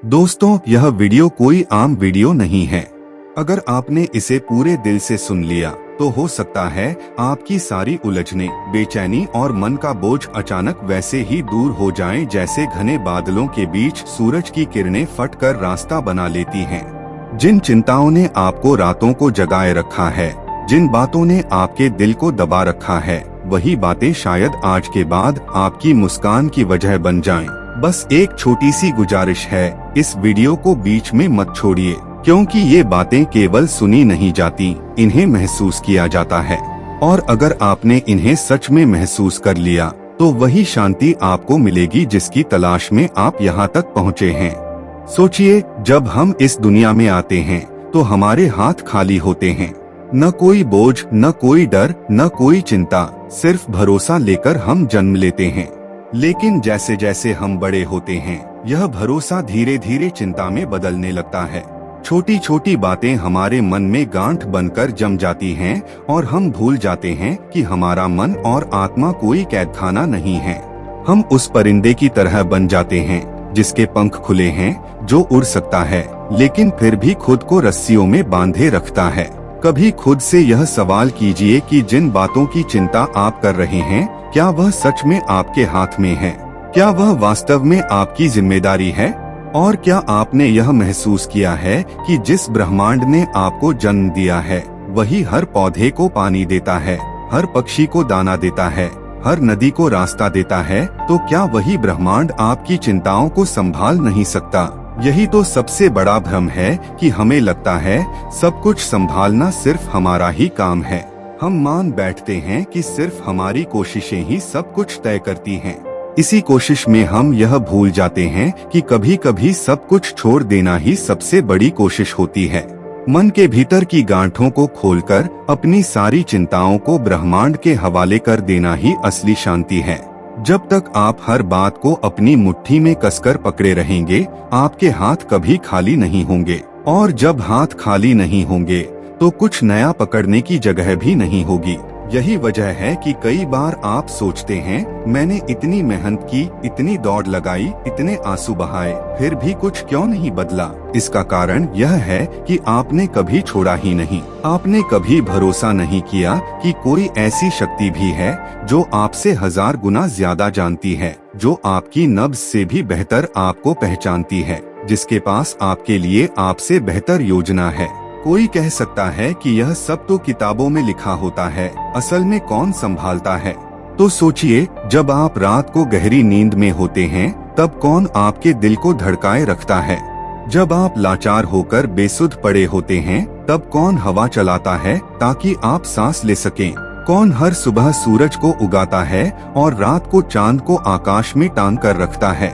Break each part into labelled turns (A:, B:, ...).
A: दोस्तों, यह वीडियो कोई आम वीडियो नहीं है। अगर आपने इसे पूरे दिल से सुन लिया तो हो सकता है आपकी सारी उलझने, बेचैनी और मन का बोझ अचानक वैसे ही दूर हो जाएं जैसे घने बादलों के बीच सूरज की किरणें फटकर रास्ता बना लेती हैं। जिन चिंताओं ने आपको रातों को जगाए रखा है, जिन बातों ने आपके दिल को दबा रखा है, वही बातें शायद आज के बाद आपकी मुस्कान की वजह बन जाएं। बस एक छोटी सी गुजारिश है, इस वीडियो को बीच में मत छोड़िए, क्योंकि ये बातें केवल सुनी नहीं जाती, इन्हें महसूस किया जाता है। और अगर आपने इन्हें सच में महसूस कर लिया तो वही शांति आपको मिलेगी जिसकी तलाश में आप यहाँ तक पहुँचे हैं। सोचिए, जब हम इस दुनिया में आते हैं तो हमारे हाथ खाली होते हैं। न कोई बोझ, न कोई डर, न कोई चिंता, सिर्फ भरोसा लेकर हम जन्म लेते हैं। लेकिन जैसे जैसे हम बड़े होते हैं, यह भरोसा धीरे धीरे चिंता में बदलने लगता है। छोटी छोटी बातें हमारे मन में गांठ बनकर जम जाती हैं और हम भूल जाते हैं कि हमारा मन और आत्मा कोई कैदखाना नहीं है। हम उस परिंदे की तरह बन जाते हैं जिसके पंख खुले हैं, जो उड़ सकता है लेकिन फिर भी खुद को रस्सियों में बांधे रखता है। कभी खुद से यह सवाल कीजिए कि जिन बातों की चिंता आप कर रहे हैं, क्या वह सच में आपके हाथ में है? क्या वह वास्तव में आपकी जिम्मेदारी है? और क्या आपने यह महसूस किया है कि जिस ब्रह्मांड ने आपको जन्म दिया है, वही हर पौधे को पानी देता है, हर पक्षी को दाना देता है, हर नदी को रास्ता देता है, तो क्या वही ब्रह्मांड आपकी चिंताओं को संभाल नहीं सकता? यही तो सबसे बड़ा भ्रम है कि हमें लगता है सब कुछ संभालना सिर्फ हमारा ही काम है। हम मान बैठते हैं कि सिर्फ हमारी कोशिशें ही सब कुछ तय करती हैं। इसी कोशिश में हम यह भूल जाते हैं कि कभी कभी सब कुछ छोड़ देना ही सबसे बड़ी कोशिश होती है। मन के भीतर की गांठों को खोलकर अपनी सारी चिंताओं को ब्रह्मांड के हवाले कर देना ही असली शांति है। जब तक आप हर बात को अपनी मुट्ठी में कसकर पकड़े रहेंगे, आपके हाथ कभी खाली नहीं होंगे। और जब हाथ खाली नहीं होंगे तो कुछ नया पकड़ने की जगह भी नहीं होगी। यही वजह है कि कई बार आप सोचते हैं, मैंने इतनी मेहनत की, इतनी दौड़ लगाई, इतने आंसू बहाए, फिर भी कुछ क्यों नहीं बदला? इसका कारण यह है कि आपने कभी छोड़ा ही नहीं। आपने कभी भरोसा नहीं किया कि कोई ऐसी शक्ति भी है जो आपसे 1000 गुना ज्यादा जानती है, जो आपकी नब्ज से भी बेहतर आपको पहचानती है, जिसके पास आपके लिए आपसे बेहतर योजना है। कोई कह सकता है कि यह सब तो किताबों में लिखा होता है, असल में कौन संभालता है? तो सोचिए, जब आप रात को गहरी नींद में होते हैं, तब कौन आपके दिल को धड़काए रखता है? जब आप लाचार होकर बेसुध पड़े होते हैं, तब कौन हवा चलाता है ताकि आप सांस ले सकें? कौन हर सुबह सूरज को उगाता है और रात को चांद को आकाश में टांग कर रखता है?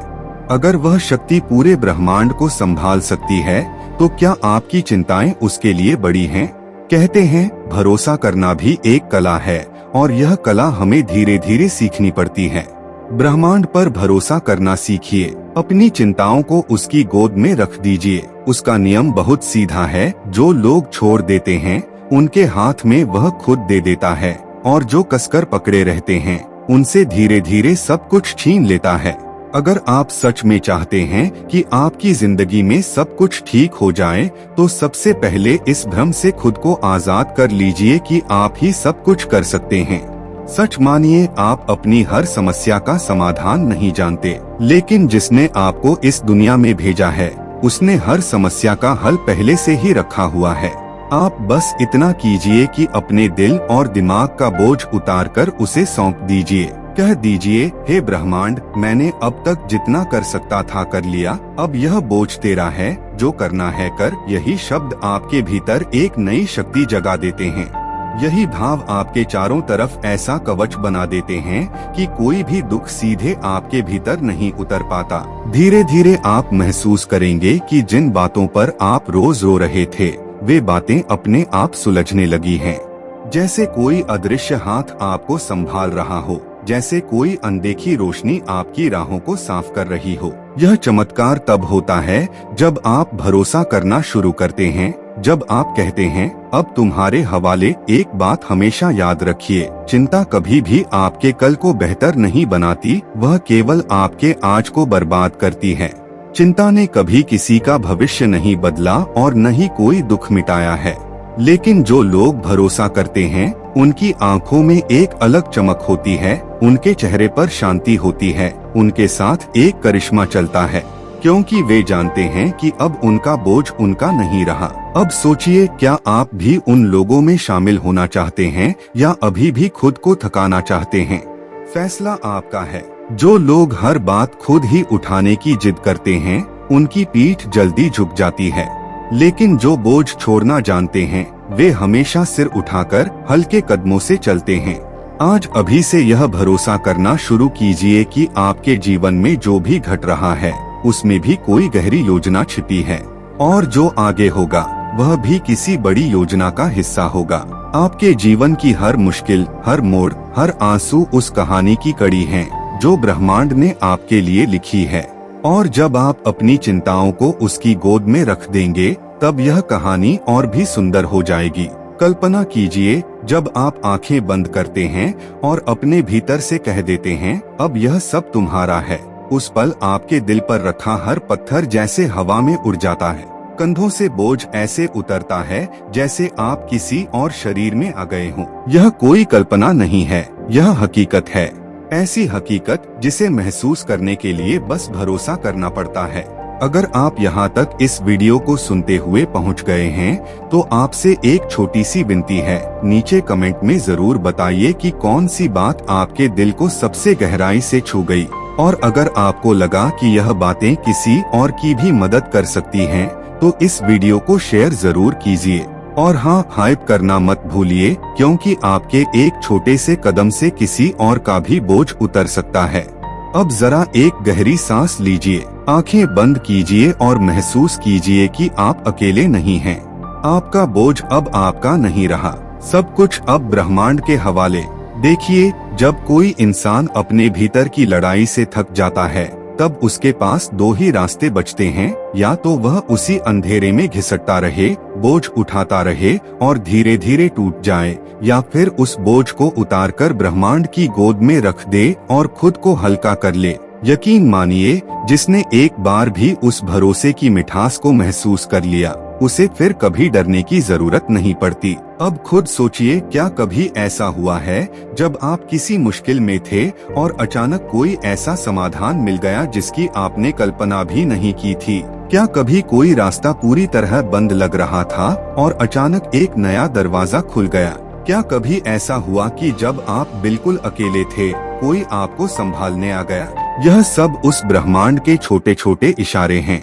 A: अगर वह शक्ति पूरे ब्रह्मांड को संभाल सकती है, तो क्या आपकी चिंताएं उसके लिए बड़ी हैं? कहते हैं, भरोसा करना भी एक कला है और यह कला हमें धीरे धीरे सीखनी पड़ती है। ब्रह्मांड पर भरोसा करना सीखिए, अपनी चिंताओं को उसकी गोद में रख दीजिए। उसका नियम बहुत सीधा है, जो लोग छोड़ देते हैं उनके हाथ में वह खुद दे देता है, और जो कसकर पकड़े रहते हैं उनसे धीरे धीरे सब कुछ छीन लेता है। अगर आप सच में चाहते हैं कि आपकी जिंदगी में सब कुछ ठीक हो जाए, तो सबसे पहले इस भ्रम से खुद को आजाद कर लीजिए कि आप ही सब कुछ कर सकते हैं। सच मानिए, आप अपनी हर समस्या का समाधान नहीं जानते, लेकिन जिसने आपको इस दुनिया में भेजा है, उसने हर समस्या का हल पहले से ही रखा हुआ है। आप बस इतना कीजिए कि अपने दिल और दिमाग का बोझ उतारकर उसे सौंप दीजिए। कह दीजिए, हे ब्रह्मांड, मैंने अब तक जितना कर सकता था कर लिया, अब यह बोझ तेरा है, जो करना है कर। यही शब्द आपके भीतर एक नई शक्ति जगा देते हैं। यही भाव आपके चारों तरफ ऐसा कवच बना देते हैं कि कोई भी दुख सीधे आपके भीतर नहीं उतर पाता। धीरे धीरे आप महसूस करेंगे कि जिन बातों पर आप रोज रो रहे थे, वे बातें अपने आप सुलझने लगी हैं। जैसे कोई अदृश्य हाथ आपको संभाल रहा हो, जैसे कोई अनदेखी रोशनी आपकी राहों को साफ कर रही हो। यह चमत्कार तब होता है जब आप भरोसा करना शुरू करते हैं, जब आप कहते हैं, अब तुम्हारे हवाले एक बात हमेशा याद रखिए, चिंता कभी भी आपके कल को बेहतर नहीं बनाती, वह केवल आपके आज को बर्बाद करती है। चिंता ने कभी किसी का भविष्य नहीं बदला और न ही कोई दुख मिटाया है, लेकिन जो लोग भरोसा करते हैं उनकी आंखों में एक अलग चमक होती है, उनके चेहरे पर शांति होती है, उनके साथ एक करिश्मा चलता है, क्योंकि वे जानते हैं कि अब उनका बोझ उनका नहीं रहा। अब सोचिए, क्या आप भी उन लोगों में शामिल होना चाहते हैं या अभी भी खुद को थकाना चाहते हैं? फैसला आपका है। जो लोग हर बात खुद ही उठाने की जिद करते हैं उनकी पीठ जल्दी झुक जाती है, लेकिन जो बोझ छोड़ना जानते हैं वे हमेशा सिर उठाकर हल्के कदमों से चलते हैं। आज अभी से यह भरोसा करना शुरू कीजिए कि आपके जीवन में जो भी घट रहा है उसमें भी कोई गहरी योजना छिपी है, और जो आगे होगा वह भी किसी बड़ी योजना का हिस्सा होगा। आपके जीवन की हर मुश्किल, हर मोड़, हर आंसू उस कहानी की कड़ी है जो ब्रह्मांड ने आपके लिए लिखी है, और जब आप अपनी चिंताओं को उसकी गोद में रख देंगे तब यह कहानी और भी सुंदर हो जाएगी। कल्पना कीजिए, जब आप आंखें बंद करते हैं और अपने भीतर से कह देते हैं अब यह सब तुम्हारा है, उस पल आपके दिल पर रखा हर पत्थर जैसे हवा में उड़ जाता है, कंधों से बोझ ऐसे उतरता है जैसे आप किसी और शरीर में आ गए हों। यह कोई कल्पना नहीं है, यह हकीकत है, ऐसी हकीकत जिसे महसूस करने के लिए बस भरोसा करना पड़ता है। अगर आप यहाँ तक इस वीडियो को सुनते हुए पहुँच गए हैं तो आपसे एक छोटी सी विनती है, नीचे कमेंट में जरूर बताइए कि कौन सी बात आपके दिल को सबसे गहराई से छू गई, और अगर आपको लगा कि यह बातें किसी और की भी मदद कर सकती हैं तो इस वीडियो को शेयर जरूर कीजिए। और हाँ, हाइप करना मत भूलिए, क्योंकि आपके एक छोटे से कदम से किसी और का भी बोझ उतर सकता है। अब जरा एक गहरी सांस लीजिए, आंखें बंद कीजिए और महसूस कीजिए कि आप अकेले नहीं हैं। आपका बोझ अब आपका नहीं रहा, सब कुछ अब ब्रह्मांड के हवाले। देखिए, जब कोई इंसान अपने भीतर की लड़ाई से थक जाता है तब उसके पास दो ही रास्ते बचते हैं, या तो वह उसी अंधेरे में घिसटता रहे, बोझ उठाता रहे और धीरे धीरे टूट जाए, या फिर उस बोझ को उतारकर ब्रह्मांड की गोद में रख दे और खुद को हल्का कर ले। यकीन मानिए, जिसने एक बार भी उस भरोसे की मिठास को महसूस कर लिया उसे फिर कभी डरने की जरूरत नहीं पड़ती। अब खुद सोचिए, क्या कभी ऐसा हुआ है जब आप किसी मुश्किल में थे और अचानक कोई ऐसा समाधान मिल गया जिसकी आपने कल्पना भी नहीं की थी? क्या कभी कोई रास्ता पूरी तरह बंद लग रहा था और अचानक एक नया दरवाजा खुल गया? क्या कभी ऐसा हुआ कि जब आप बिल्कुल अकेले थे कोई आपको संभालने आ गया? यह सब उस ब्रह्मांड के छोटे छोटे इशारे हैं।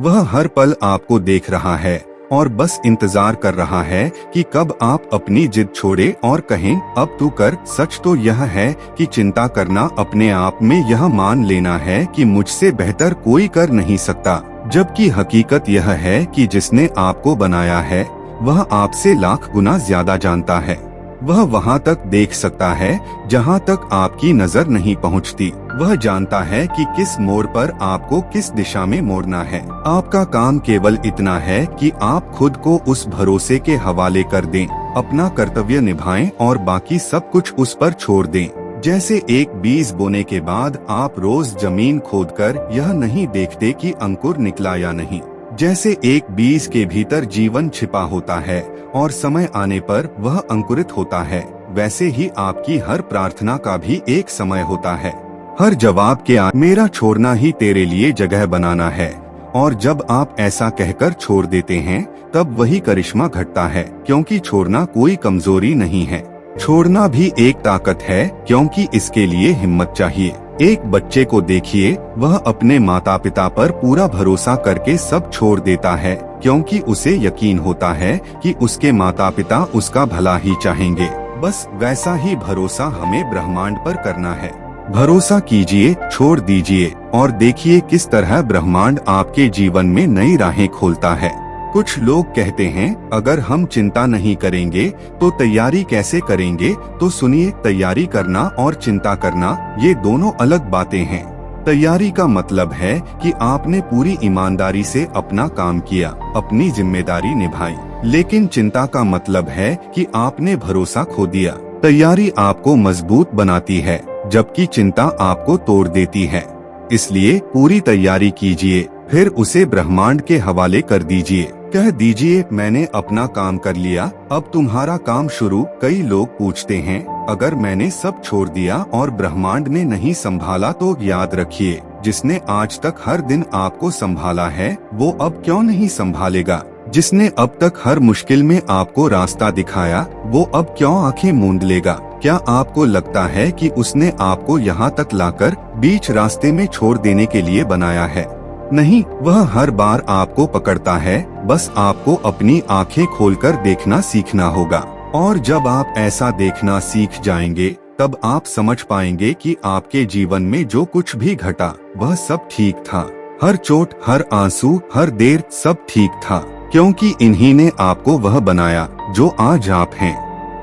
A: वह हर पल आपको देख रहा है और बस इंतजार कर रहा है कि कब आप अपनी जिद छोड़े और कहें अब तू कर। सच तो यह है कि चिंता करना अपने आप में यह मान लेना है कि मुझसे बेहतर कोई कर नहीं सकता, जबकि हकीकत यह है कि जिसने आपको बनाया है वह आपसे लाख गुना ज्यादा जानता है। वह वहाँ तक देख सकता है जहाँ तक आपकी नजर नहीं पहुँचती। वह जानता है कि किस मोड़ पर आपको किस दिशा में मोड़ना है। आपका काम केवल इतना है कि आप खुद को उस भरोसे के हवाले कर दें, अपना कर्तव्य निभाएं और बाकी सब कुछ उस पर छोड़ दें। जैसे एक बीज बोने के बाद आप रोज जमीन खोदकर यह नहीं देखते कि अंकुर निकला या नहीं, जैसे एक बीज के भीतर जीवन छिपा होता है और समय आने पर वह अंकुरित होता है, वैसे ही आपकी हर प्रार्थना का भी एक समय होता है। हर जवाब के मेरा छोड़ना ही तेरे लिए जगह बनाना है, और जब आप ऐसा कहकर छोड़ देते हैं तब वही करिश्मा घटता है, क्योंकि छोड़ना कोई कमजोरी नहीं है, छोड़ना भी एक ताकत है, क्योंकि इसके लिए हिम्मत चाहिए। एक बच्चे को देखिए, वह अपने माता पिता पर पूरा भरोसा करके सब छोड़ देता है, क्योंकि उसे यकीन होता है कि उसके माता पिता उसका भला ही चाहेंगे। बस वैसा ही भरोसा हमें ब्रह्मांड पर करना है। भरोसा कीजिए, छोड़ दीजिए और देखिए किस तरह ब्रह्मांड आपके जीवन में नई राहें खोलता है। कुछ लोग कहते हैं अगर हम चिंता नहीं करेंगे तो तैयारी कैसे करेंगे? तो सुनिए, तैयारी करना और चिंता करना ये दोनों अलग बातें हैं। तैयारी का मतलब है कि आपने पूरी ईमानदारी से अपना काम किया, अपनी जिम्मेदारी निभाई, लेकिन चिंता का मतलब है कि आपने भरोसा खो दिया। तैयारी आपको मजबूत बनाती है, जबकि चिंता आपको तोड़ देती है। इसलिए पूरी तैयारी कीजिए, फिर उसे ब्रह्मांड के हवाले कर दीजिए। कह दीजिए मैंने अपना काम कर लिया, अब तुम्हारा काम शुरू। कई लोग पूछते हैं अगर मैंने सब छोड़ दिया और ब्रह्मांड ने नहीं संभाला तो याद रखिए जिसने आज तक हर दिन आपको संभाला है वो अब क्यों नहीं संभालेगा। जिसने अब तक हर मुश्किल में आपको रास्ता दिखाया वो अब क्यों आंखें मूंद लेगा। क्या आपको लगता है कि उसने आपको यहाँ तक लाकर बीच रास्ते में छोड़ देने के लिए बनाया है? नहीं, वह हर बार आपको पकड़ता है, बस आपको अपनी आंखें खोलकर देखना सीखना होगा। और जब आप ऐसा देखना सीख जाएंगे तब आप समझ पाएंगे कि आपके जीवन में जो कुछ भी घटा वह सब ठीक था। हर चोट, हर आंसू, हर देर सब ठीक था, क्योंकि इन्हीं ने आपको वह बनाया जो आज आप हैं।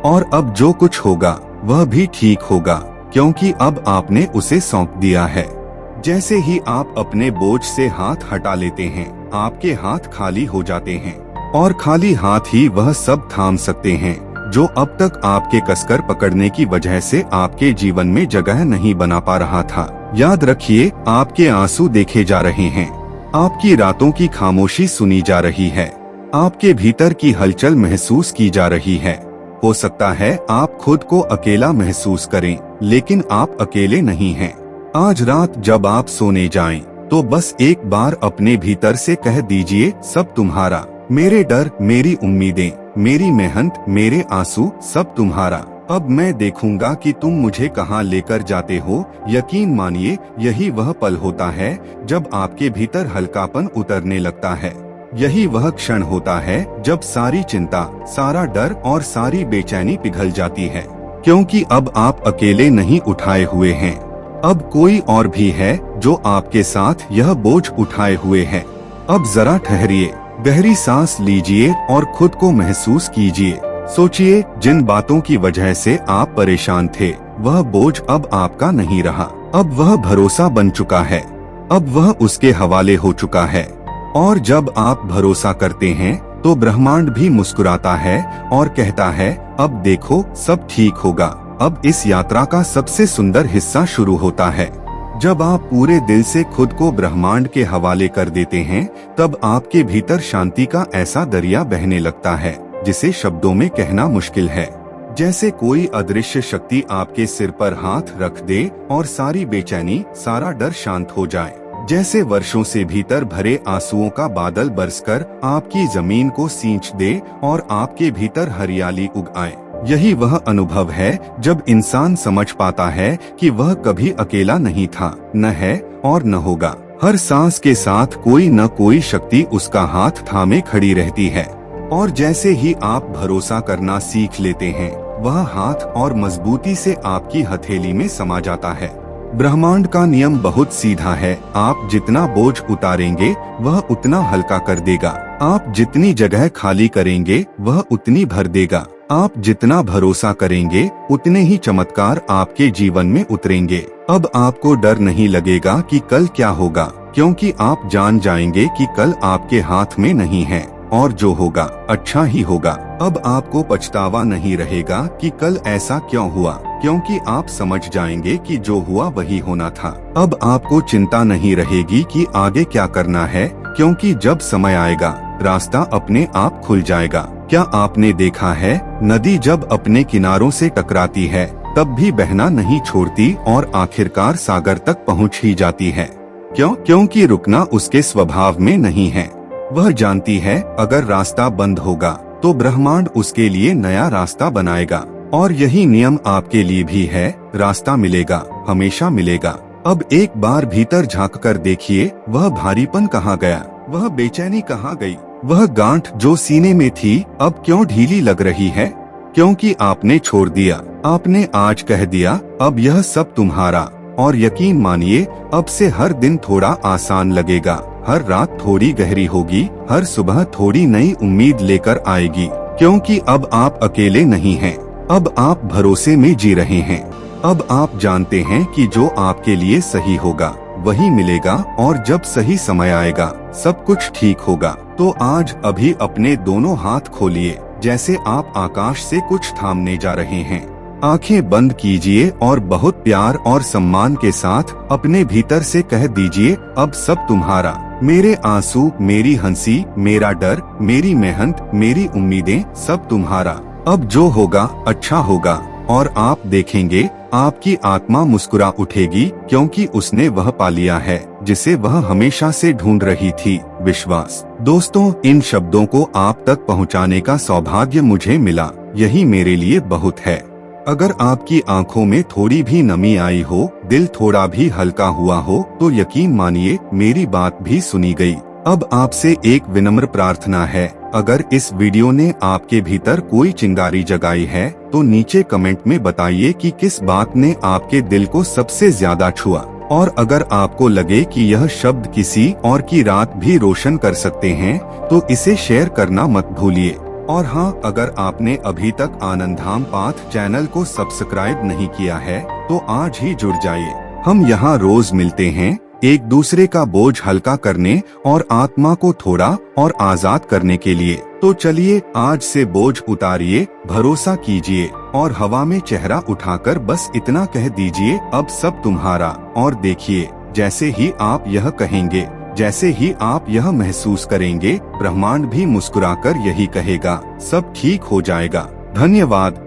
A: और अब जो कुछ होगा वह भी ठीक होगा, क्योंकि अब आपने उसे सौंप दिया है। जैसे ही आप अपने बोझ से हाथ हटा लेते हैं, आपके हाथ खाली हो जाते हैं और खाली हाथ ही वह सब थाम सकते हैं जो अब तक आपके कसकर पकड़ने की वजह से आपके जीवन में जगह नहीं बना पा रहा था। याद रखिए, आपके आंसू देखे जा रहे हैं, आपकी रातों की खामोशी सुनी जा रही है, आपके भीतर की हलचल महसूस की जा रही है। हो सकता है आप खुद को अकेला महसूस करें, लेकिन आप अकेले नहीं हैं। आज रात जब आप सोने जाएं, तो बस एक बार अपने भीतर से कह दीजिए सब तुम्हारा, मेरे डर, मेरी उम्मीदें, मेरी मेहनत, मेरे आंसू सब तुम्हारा। अब मैं देखूंगा कि तुम मुझे कहां लेकर जाते हो। यकीन मानिए यही वह पल होता है जब आपके भीतर हल्कापन उतरने लगता है। यही वह क्षण होता है जब सारी चिंता, सारा डर और सारी बेचैनी पिघल जाती है, क्योंकि अब आप अकेले नहीं उठाए हुए हैं। अब कोई और भी है जो आपके साथ यह बोझ उठाए हुए है। अब जरा ठहरिए, गहरी सांस लीजिए और खुद को महसूस कीजिए। सोचिए, जिन बातों की वजह से आप परेशान थे वह बोझ अब आपका नहीं रहा। अब वह भरोसा बन चुका है, अब वह उसके हवाले हो चुका है। और जब आप भरोसा करते हैं तो ब्रह्मांड भी मुस्कुराता है और कहता है अब देखो सब ठीक होगा। अब इस यात्रा का सबसे सुंदर हिस्सा शुरू होता है। जब आप पूरे दिल से खुद को ब्रह्मांड के हवाले कर देते हैं तब आपके भीतर शांति का ऐसा दरिया बहने लगता है जिसे शब्दों में कहना मुश्किल है। जैसे कोई अदृश्य शक्ति आपके सिर पर हाथ रख दे और सारी बेचैनी, सारा डर शांत हो जाए। जैसे वर्षों से भीतर भरे आंसुओं का बादल बरसकर आपकी जमीन को सींच दे और आपके भीतर हरियाली उग आए। यही वह अनुभव है जब इंसान समझ पाता है कि वह कभी अकेला नहीं था, न है और न होगा। हर सांस के साथ कोई न कोई शक्ति उसका हाथ थामे खड़ी रहती है। और जैसे ही आप भरोसा करना सीख लेते हैं, वह हाथ और मजबूती से आपकी हथेली में समा जाता है। ब्रह्मांड का नियम बहुत सीधा है, आप जितना बोझ उतारेंगे वह उतना हल्का कर देगा। आप जितनी जगह खाली करेंगे वह उतनी भर देगा। आप जितना भरोसा करेंगे उतने ही चमत्कार आपके जीवन में उतरेंगे। अब आपको डर नहीं लगेगा कि कल क्या होगा, क्योंकि आप जान जाएंगे कि कल आपके हाथ में नहीं है और जो होगा अच्छा ही होगा। अब आपको पछतावा नहीं रहेगा कि कल ऐसा क्यों हुआ, क्योंकि आप समझ जाएंगे कि जो हुआ वही होना था। अब आपको चिंता नहीं रहेगी कि आगे क्या करना है, क्योंकि जब समय आएगा रास्ता अपने आप खुल जाएगा। क्या आपने देखा है, नदी जब अपने किनारों से टकराती है तब भी बहना नहीं छोड़ती और आखिरकार सागर तक पहुंच ही जाती है। क्यों? क्योंकि रुकना उसके स्वभाव में नहीं है। वह जानती है अगर रास्ता बंद होगा तो ब्रह्मांड उसके लिए नया रास्ता बनाएगा। और यही नियम आपके लिए भी है, रास्ता मिलेगा, हमेशा मिलेगा। अब एक बार भीतर झांक कर देखिए, वह भारीपन कहाँ गया, वह बेचैनी कहाँ गई, वह गांठ जो सीने में थी अब क्यों ढीली लग रही है? क्योंकि आपने छोड़ दिया, आपने आज कह दिया अब यह सब तुम्हारा। और यकीन मानिए अब से हर दिन थोड़ा आसान लगेगा, हर रात थोड़ी गहरी होगी, हर सुबह थोड़ी नई उम्मीद लेकर आएगी। क्योंकि अब आप अकेले नहीं हैं, अब आप भरोसे में जी रहे हैं। अब आप जानते हैं कि जो आपके लिए सही होगा वही मिलेगा और जब सही समय आएगा सब कुछ ठीक होगा। तो आज अभी अपने दोनों हाथ खोलिए, जैसे आप आकाश से कुछ थामने जा रहे हैं। आंखें बंद कीजिए और बहुत प्यार और सम्मान के साथ अपने भीतर से कह दीजिए, अब सब तुम्हारा। मेरे आंसू, मेरी हंसी, मेरा डर, मेरी मेहनत, मेरी उम्मीदें, सब तुम्हारा। अब जो होगा अच्छा होगा और आप देखेंगे आपकी आत्मा मुस्कुरा उठेगी, क्योंकि उसने वह पा लिया है जिसे वह हमेशा से ढूंढ रही थी, विश्वास। दोस्तों, इन शब्दों को आप तक पहुंचाने का सौभाग्य मुझे मिला, यही मेरे लिए बहुत है। अगर आपकी आंखों में थोड़ी भी नमी आई हो, दिल थोड़ा भी हल्का हुआ हो, तो यकीन मानिए मेरी बात भी सुनी गई। अब आपसे एक विनम्र प्रार्थना है, अगर इस वीडियो ने आपके भीतर कोई चिंगारी जगाई है तो नीचे कमेंट में बताइए कि किस बात ने आपके दिल को सबसे ज्यादा छुआ। और अगर आपको लगे कि यह शब्द किसी और की रात भी रोशन कर सकते हैं तो इसे शेयर करना मत भूलिए। और हाँ, अगर आपने अभी तक आनंदधाम पाथ चैनल को सब्सक्राइब नहीं किया है तो आज ही जुड़ जाइए। हम यहाँ रोज मिलते हैं, एक दूसरे का बोझ हल्का करने और आत्मा को थोड़ा और आजाद करने के लिए। तो चलिए आज से बोझ उतारिए, भरोसा कीजिए और हवा में चेहरा उठाकर बस इतना कह दीजिए, अब सब तुम्हारा। और देखिए, जैसे ही आप यह कहेंगे, जैसे ही आप यह महसूस करेंगे, ब्रह्मांड भी मुस्कुराकर यही कहेगा, सब ठीक हो जाएगा। धन्यवाद।